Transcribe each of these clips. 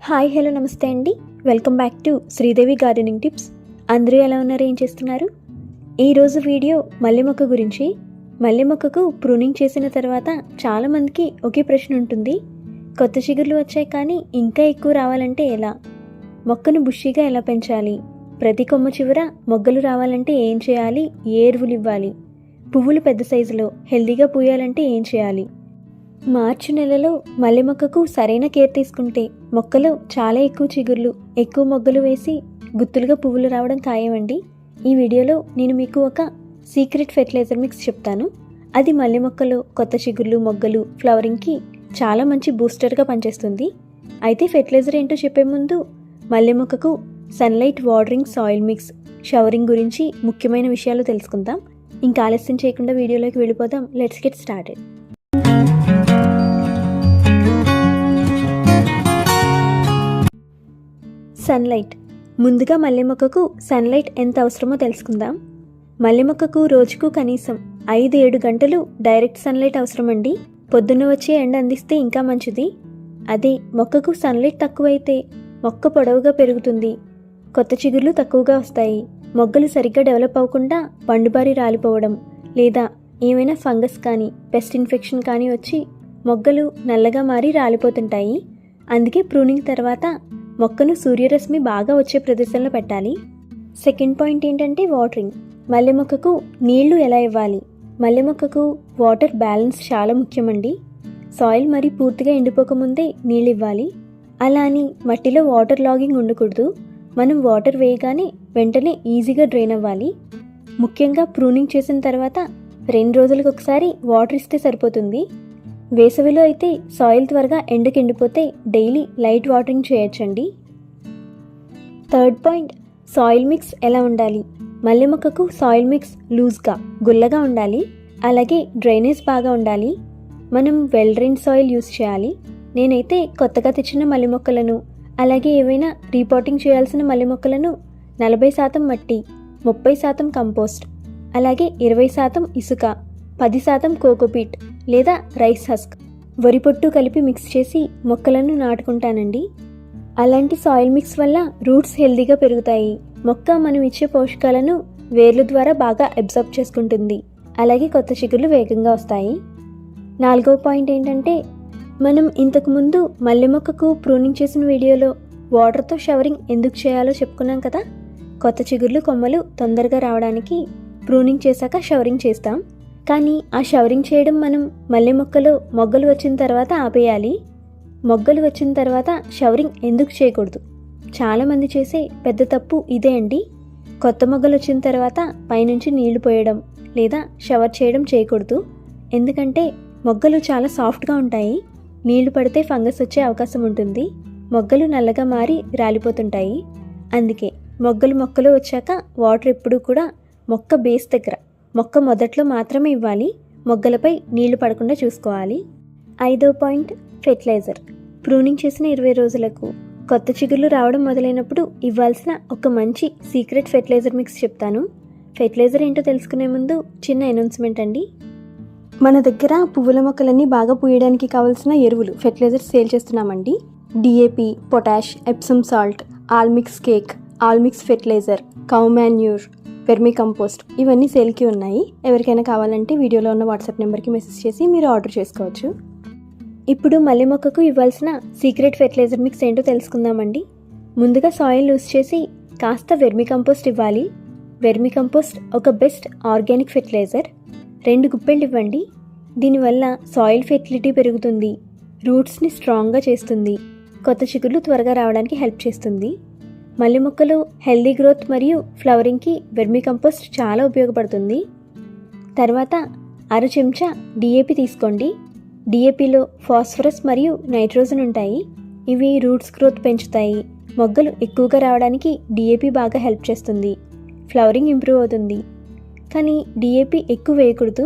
Hi hello నమస్తే అండి. Welcome back to Sridevi gardening tips. అందరూ ఎలా ఉన్నారు, ఏం చేస్తున్నారు? ఈరోజు వీడియో మల్లె మొక్క గురించి. మల్లె మొక్కకు ప్రూనింగ్ చేసిన తర్వాత చాలామందికి ఒకే ప్రశ్న ఉంటుంది, కొత్త చిగుర్లు వచ్చాయి కానీ ఇంకా ఎక్కువ రావాలంటే ఎలా? మొక్కను బుషీగా ఎలా పెంచాలి? ప్రతి కొమ్మ చివర మొగ్గలు రావాలంటే ఏం చేయాలి? ఏ ఎరువులు ఇవ్వాలి? పువ్వులు పెద్ద సైజులో హెల్దీగా పూయాలంటే ఏం చేయాలి? మార్చి నెలలో మల్లె మొక్కకు సరైన కేర్ తీసుకుంటే మొక్కలో చాలా ఎక్కువ చిగుర్లు, ఎక్కువ మొగ్గలు వేసి గుత్తులుగా పువ్వులు రావడం ఖాయమండి. ఈ వీడియోలో నేను మీకు ఒక సీక్రెట్ ఫెర్టిలైజర్ మిక్స్ చెప్తాను. అది మల్లె మొక్కలో కొత్త చిగుర్లు, మొగ్గలు, ఫ్లవరింగ్కి చాలా మంచి బూస్టర్గా పనిచేస్తుంది. అయితే ఫెర్టిలైజర్ ఏంటో చెప్పే ముందు మల్లె మొక్కకు sunlight watering, soil mix, showering గురించి ముఖ్యమైన విషయాలు తెలుసుకుందాం. ఇంకా ఆలస్యం చేయకుండా వీడియోలోకి వెళ్ళిపోదాం. Let's get started. సన్లైట్. ముందుగా మల్లె మొక్కకు సన్లైట్ ఎంత అవసరమో తెలుసుకుందాం. మల్లె మొక్కకు రోజుకు కనీసం 5-7 గంటలు డైరెక్ట్ సన్లైట్ అవసరమండి. పొద్దున్న వచ్చే ఎండ అందిస్తే ఇంకా మంచిది. అదే మొక్కకు సన్లైట్ తక్కువైతే మొక్క పొడవుగా పెరుగుతుంది, కొత్త చిగుర్లు తక్కువగా వస్తాయి, మొగ్గలు సరిగ్గా డెవలప్ అవ్వకుండా పండుబారి రాలిపోవడం, లేదా ఏమైనా ఫంగస్ కానీ పెస్ట్ ఇన్ఫెక్షన్ కానీ వచ్చి మొగ్గలు నల్లగా మారి రాలిపోతుంటాయి. అందుకే ప్రూనింగ్ తర్వాత మొక్కను సూర్యరశ్మి బాగా వచ్చే ప్రదేశంలో పెట్టాలి. సెకండ్ పాయింట్ ఏంటంటే వాటరింగ్. మల్లె మొక్కకు నీళ్లు ఎలా ఇవ్వాలి? మల్లె మొక్కకు వాటర్ బ్యాలెన్స్ చాలా ముఖ్యమండి. సాయిల్ మరి పూర్తిగా ఎండిపోకముందే నీళ్ళు ఇవ్వాలి. అలా అని మట్టిలో వాటర్ లాగింగ్ ఉండకూడదు. మనం వాటర్ వేయగానే వెంటనే ఈజీగా డ్రైన్ అవ్వాలి. ముఖ్యంగా ప్రూనింగ్ చేసిన తర్వాత 2 రోజులకు ఒకసారి వాటర్ ఇస్తే సరిపోతుంది. వేసవిలో అయితే సాయిల్ త్వరగా ఎండిపోతే డైలీ లైట్ వాటరింగ్ చేయొచ్చండి. థర్డ్ పాయింట్, సాయిల్ మిక్స్ ఎలా ఉండాలి? మల్లె మొక్కకు సాయిల్ మిక్స్ లూజ్గా, గుల్లగా ఉండాలి. అలాగే డ్రైనేజ్ బాగా ఉండాలి. మనం వెల్ డ్రైన్ సాయిల్ యూస్ చేయాలి. నేనైతే కొత్తగా తెచ్చిన మల్లె మొక్కలను, అలాగే ఏవైనా రీపాటింగ్ చేయాల్సిన మల్లె మొక్కలను 40% మట్టి, 30% కంపోస్ట్, అలాగే 20% ఇసుక, 10% కోకోపీట్ లేదా రైస్ హస్క్, వరి పొట్టు కలిపి మిక్స్ చేసి మొక్కలను నాటుకుంటానండి. అలాంటి సాయిల్ మిక్స్ వల్ల రూట్స్ హెల్దీగా పెరుగుతాయి. మొక్క మనం ఇచ్చే పోషకాలను వేర్ల ద్వారా బాగా అబ్జర్బ్ చేసుకుంటుంది. అలాగే కొత్త చిగుర్లు వేగంగా వస్తాయి. 4వ పాయింట్ ఏంటంటే, మనం ఇంతకుముందు మల్లె మొక్కకు ప్రూనింగ్ చేసిన వీడియోలో వాటర్తో షవరింగ్ ఎందుకు చేయాలో చెప్పుకున్నాం కదా. కొత్త చిగుర్లు, కొమ్మలు తొందరగా రావడానికి ప్రూనింగ్ చేశాక షవరింగ్ చేస్తాం. కానీ ఆ షవరింగ్ చేయడం మనం మల్లె మొక్కలో మొగ్గలు వచ్చిన తర్వాత ఆపేయాలి. మొగ్గలు వచ్చిన తర్వాత షవరింగ్ ఎందుకు చేయకూడదు? చాలామంది చేసే పెద్ద తప్పు ఇదే అండి. కొత్త మొగ్గలు వచ్చిన తర్వాత పైనుంచి నీళ్లు పోయడం లేదా షవర్ చేయడం చేయకూడదు. ఎందుకంటే మొగ్గలు చాలా సాఫ్ట్గా ఉంటాయి. నీళ్లు పడితే ఫంగస్ వచ్చే అవకాశం ఉంటుంది. మొగ్గలు నల్లగా మారి రాలిపోతుంటాయి. అందుకే మొక్కలు వచ్చాక వాటర్ ఎప్పుడూ కూడా మొక్క బేస్ దగ్గర, మొక్క మొదట్లో మాత్రమే ఇవ్వాలి. మొగ్గలపై నీళ్లు పడకుండా చూసుకోవాలి. 5వ పాయింట్, ఫెర్టిలైజర్. ప్రూనింగ్ చేసిన 20 రోజులకు కొత్త చిగుర్లు రావడం మొదలైనప్పుడు ఇవ్వాల్సిన ఒక మంచి సీక్రెట్ ఫెర్టిలైజర్ మిక్స్ చెప్తాను. ఫెర్టిలైజర్ ఏంటో తెలుసుకునే ముందు చిన్న అనౌన్స్మెంట్ అండి. మన దగ్గర పువ్వుల మొక్కలన్నీ బాగా పూయడానికి కావాల్సిన ఎరువులు, ఫెర్టిలైజర్ సేల్ చేస్తున్నామండి. DAP, potash, Epsom salt, allmix cake, allmix fertilizer, cow manure, vermicompost, ఇవన్నీ సేల్కి ఉన్నాయి. ఎవరికైనా కావాలంటే వీడియోలో ఉన్న వాట్సాప్ నెంబర్కి మెసేజ్ చేసి మీరు ఆర్డర్ చేసుకోవచ్చు. ఇప్పుడు మల్లె మొక్కకు ఇవ్వాల్సిన సీక్రెట్ ఫెర్టిలైజర్ మిక్స్ ఏంటో తెలుసుకుందామండి. ముందుగా సాయిల్ లూజ్ చేసి కాస్త వెర్మీ కంపోస్ట్ ఇవ్వాలి. వెర్మీ కంపోస్ట్ ఒక బెస్ట్ ఆర్గానిక్ ఫెర్టిలైజర్. 2 గుప్పెళ్ళు ఇవ్వండి. దీనివల్ల సాయిల్ ఫెర్టిలిటీ పెరుగుతుంది, రూట్స్ని స్ట్రాంగ్గా చేస్తుంది, కొత్త చిగుర్లు త్వరగా రావడానికి హెల్ప్ చేస్తుంది. మల్లె మొక్కలు హెల్దీ గ్రోత్ మరియు ఫ్లవరింగ్కి వెర్మీ కంపోస్ట్ చాలా ఉపయోగపడుతుంది. తర్వాత 1/2 చెంచా డిఏపి తీసుకోండి. డిఏపిలో ఫాస్ఫరస్ మరియు నైట్రోజన్ ఉంటాయి. ఇవి రూట్స్ గ్రోత్ పెంచుతాయి. మొగ్గలు ఎక్కువగా రావడానికి డిఏపి బాగా హెల్ప్ చేస్తుంది. ఫ్లవరింగ్ ఇంప్రూవ్ అవుతుంది. కానీ డిఏపి ఎక్కువ వేయకూడదు.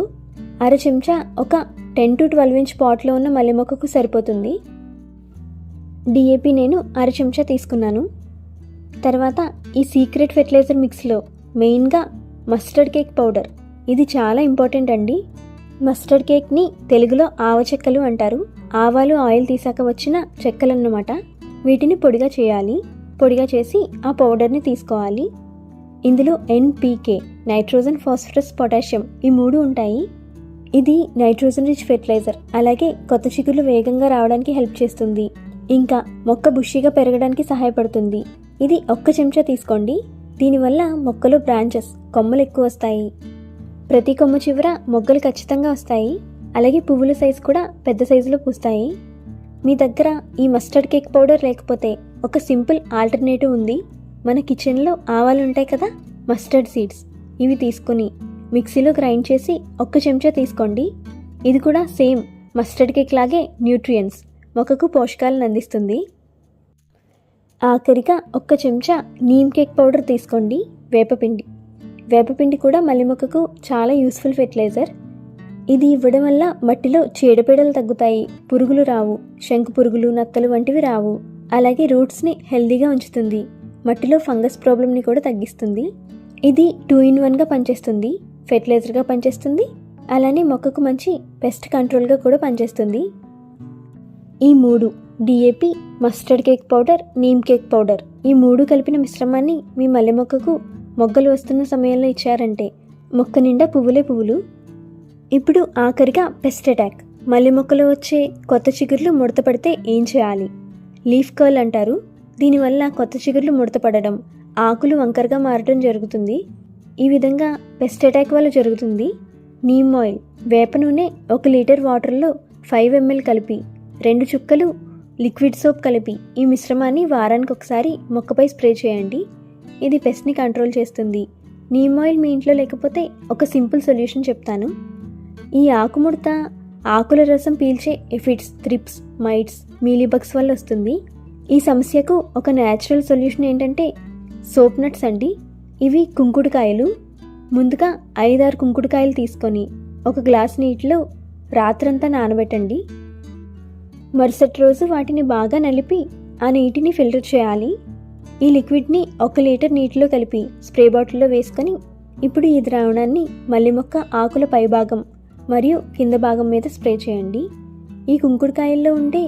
1/2 చెంచా ఒక 10-12 ఇంచ్ పాట్లో ఉన్న మల్లె మొక్కకు సరిపోతుంది. డిఏపి నేను 1/2 చెంచా తీసుకున్నాను. తర్వాత ఈ సీక్రెట్ ఫెర్టిలైజర్ మిక్స్లో మెయిన్గా మస్టర్డ్ కేక్ పౌడర్. ఇది చాలా ఇంపార్టెంట్ అండి. మస్టర్డ్ కేక్ని తెలుగులో ఆవ చెక్కలు అంటారు. ఆవాలు ఆయిల్ తీసాక వచ్చిన చెక్కలన్నమాట. వీటిని పొడిగా చేయాలి. పొడిగా చేసి ఆ పౌడర్ని తీసుకోవాలి. ఇందులో NPK, నైట్రోజన్, ఫాస్ఫరస్, పొటాషియం ఈ 3 ఉంటాయి. ఇది నైట్రోజన్ రిచ్ ఫెర్టిలైజర్. అలాగే కొత్త చిగుర్లు వేగంగా రావడానికి హెల్ప్ చేస్తుంది. ఇంకా మొక్క బుషీగా పెరగడానికి సహాయపడుతుంది. ఇది 1 చెంచా తీసుకోండి. దీనివల్ల మొక్కలో బ్రాంచెస్, కొమ్మలు ఎక్కువ వస్తాయి. ప్రతి కొమ్మ చివర మొగ్గలు ఖచ్చితంగా వస్తాయి. అలాగే పువ్వుల సైజు కూడా పెద్ద సైజులో పూస్తాయి. మీ దగ్గర ఈ మస్టర్డ్ కేక్ పౌడర్ లేకపోతే ఒక సింపుల్ ఆల్టర్నేటివ్ ఉంది. మన కిచెన్లో ఆవాలు ఉంటాయి కదా, మస్టర్డ్ సీడ్స్, ఇవి తీసుకొని మిక్సీలో గ్రైండ్ చేసి 1 చెంచా తీసుకోండి. ఇది కూడా సేమ్ మస్టర్డ్ కేక్ లాగే న్యూట్రియన్స్, మొక్కకు పోషకాలను అందిస్తుంది. ఆఖరిగా 1 చెంచా నీమ్ కేక్ పౌడర్ తీసుకోండి. వేపపిండి కూడా మల్లె మొక్కకు చాలా యూస్ఫుల్ ఫెర్టిలైజర్. ఇది ఇవ్వడం వల్ల మట్టిలో చీడపీడలు తగ్గుతాయి, పురుగులు రావు, శంకు పురుగులు, నత్తలు వంటివి రావు. అలాగే రూట్స్ని హెల్దీగా ఉంచుతుంది. మట్టిలో ఫంగస్ ప్రాబ్లమ్ని కూడా తగ్గిస్తుంది. ఇది 2 in 1గా పనిచేస్తుంది. ఫెర్టిలైజర్గా పనిచేస్తుంది, అలానే మొక్కకు మంచి పెస్ట్ కంట్రోల్గా కూడా పనిచేస్తుంది. ఈ 3 DAP, mustard cake powder, neem cake powder, ఈ 3 కలిపిన మిశ్రమాన్ని మీ మల్లె మొక్కకు మొగ్గలు వస్తున్న సమయంలో ఇచ్చారంటే మొక్క నిండా పువ్వులే పువ్వులు. ఇప్పుడు ఆఖరిగా పెస్ట్ అటాక్. మల్లె మొక్కలో వచ్చే కొత్త చిగుర్లు ముడత పడితే ఏం చేయాలి? లీఫ్ కర్ల్ అంటారు. దీనివల్ల కొత్త చిగుర్లు ముడత పడడం, ఆకులు వంకరగా మారడం జరుగుతుంది. ఈ విధంగా పెస్ట్ అటాక్ వల్ల జరుగుతుంది. నీమ్ ఆయిల్, వేప నూనె 1 లీటర్ వాటర్లో 5 ml కలిపి 2 చుక్కలు లిక్విడ్ సోప్ కలిపి ఈ మిశ్రమాన్ని వారానికి ఒకసారి మొక్కపై స్ప్రే చేయండి. ఇది పెస్ట్ని కంట్రోల్ చేస్తుంది. నీమ్ ఆయిల్ మీ ఇంట్లో లేకపోతే ఒక సింపుల్ సొల్యూషన్ చెప్తాను. ఈ ఆకుముడత ఆకుల రసం పీల్చే ఎఫిడ్స్, థ్రిప్స్, మైట్స్, మీలీబగ్స్ వల్ల వస్తుంది. ఈ సమస్యకు ఒక న్యాచురల్ సొల్యూషన్ ఏంటంటే సోప్ నట్స్ అండి. ఇవి కుంకుడుకాయలు. ముందుగా 5-6 కుంకుడుకాయలు తీసుకొని 1 గ్లాస్ నీటిలో రాత్రంతా నానబెట్టండి. మరుసటి రోజు వాటిని బాగా నలిపి ఆ నీటిని ఫిల్టర్ చేయాలి. ఈ లిక్విడ్ని 1 లీటర్ నీటిలో కలిపి స్ప్రే బాటిల్లో వేసుకొని ఇప్పుడు ఈ ద్రావణాన్ని మల్లె మొక్క ఆకుల పై భాగం మరియు కింద భాగం మీద స్ప్రే చేయండి. ఈ కుంకుడుకాయల్లో ఉండే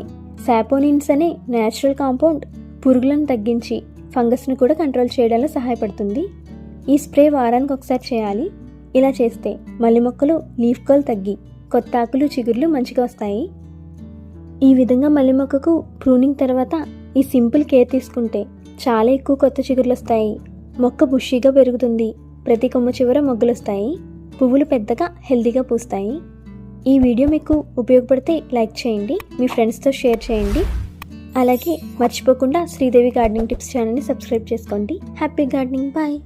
సాపోనిన్స్ అనే న్యాచురల్ కాంపౌండ్ పురుగులను తగ్గించి ఫంగస్ను కూడా కంట్రోల్ చేయడంలో సహాయపడుతుంది. ఈ స్ప్రే వారానికి ఒకసారి చేయాలి. ఇలా చేస్తే మల్లె మొక్కలు లీఫ్ కర్ల్ తగ్గి కొత్త ఆకులు, చిగుర్లు మంచిగా వస్తాయి. ఈ విధంగా మల్లె మొక్కకు ప్రూనింగ్ తర్వాత ఈ సింపుల్ కేర్ తీసుకుంటే చాలా ఎక్కువ కొత్త చిగుర్లు వస్తాయి. మొక్క బుషీగా పెరుగుతుంది. ప్రతి కొమ్మ చివర మొగ్గలు వస్తాయి. పువ్వులు పెద్దగా హెల్తీగా పూస్తాయి. ఈ వీడియో మీకు ఉపయోగపడితే లైక్ చేయండి, మీ ఫ్రెండ్స్తో షేర్ చేయండి. అలాగే మర్చిపోకుండా శ్రీదేవి గార్డెనింగ్ టిప్స్ ఛానల్ని సబ్స్క్రైబ్ చేసుకోండి. Happy gardening. బాయ్.